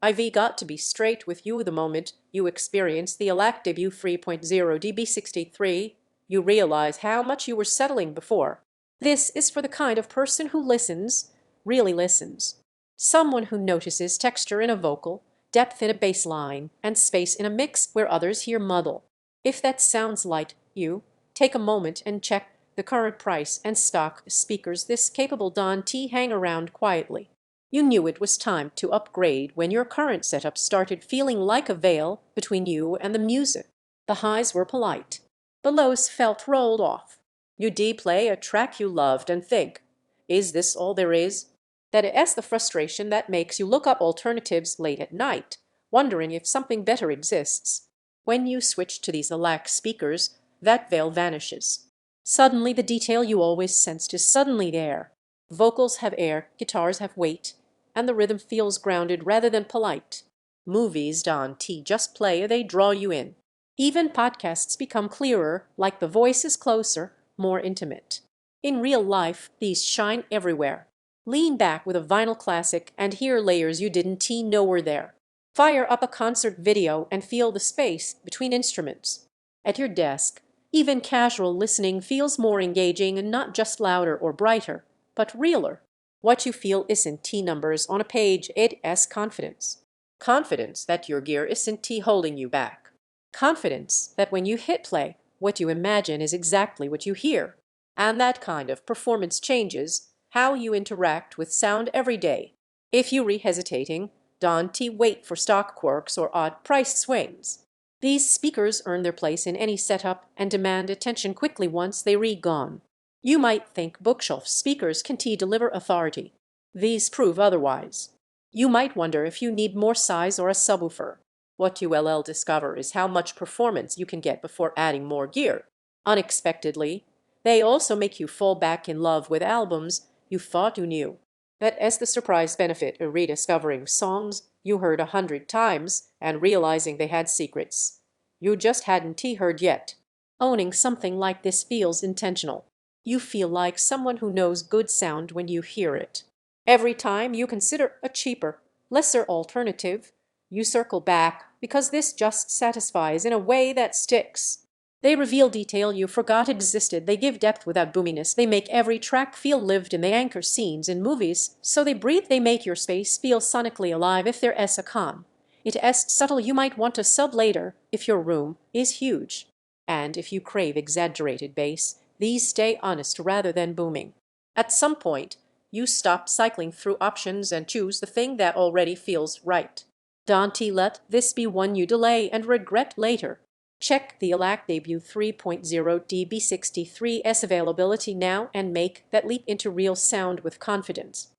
I've got to be straight with you. The moment you experience the ELAC Debut 3.0 DB63, you realize how much you were settling before. This is for the kind of person who listens, really listens. Someone who notices texture in a vocal, depth in a bass line, and space in a mix where others hear muddle. If that sounds like you, take a moment and check the current price and stock speakers this capable T hang around quietly. You knew it was time to upgrade when your current setup started feeling like a veil between you and the music. The highs were polite. The lows felt rolled off. You play a track you loved and think, is this all there is? That is the frustration that makes you look up alternatives late at night, wondering if something better exists. When you switch to these ELAC speakers, that veil vanishes. Suddenly the detail you always sensed is suddenly there. Vocals have air, guitars have weight, and the rhythm feels grounded rather than polite. Movies just play, they draw you in. Even podcasts become clearer, like the voice is closer, more intimate. In real life, these shine everywhere. Lean back with a vinyl classic and hear layers you didn't know were there. Fire up a concert video and feel the space between instruments. At your desk, even casual listening feels more engaging and not just louder or brighter, but realer. What you feel isn't numbers on a page, it's confidence. Confidence that your gear isn't holding you back. Confidence that when you hit play, what you imagine is exactly what you hear. And that kind of performance changes how you interact with sound every day. If you're hesitating, don't wait for stock quirks or odd price swings. These speakers earn their place in any setup and demand attention quickly once they're gone. You might think bookshelf speakers can deliver authority. These prove otherwise. You might wonder if you need more size or a subwoofer. What you'll discover is how much performance you can get before adding more gear. Unexpectedly, they also make you fall back in love with albums you thought you knew. That is the surprise benefit of rediscovering songs you heard 100 times and realizing they had secrets you just hadn't heard yet. Owning something like this feels intentional. You feel like someone who knows good sound when you hear it. Every time you consider a cheaper, lesser alternative, you circle back because this just satisfies in a way that sticks. They reveal detail you forgot existed, they give depth without boominess, they make every track feel lived in, they anchor scenes in movies, so they breathe, they make your space feel sonically alive if they're a calm. It is subtle, you might want to sub later if your room is huge. And if you crave exaggerated bass, these stay honest rather than booming. At some point, you stop cycling through options and choose the thing that already feels right. Don't let this be one you delay and regret later. Check the ELAC Debut 3.0 DB63's availability now and make that leap into real sound with confidence.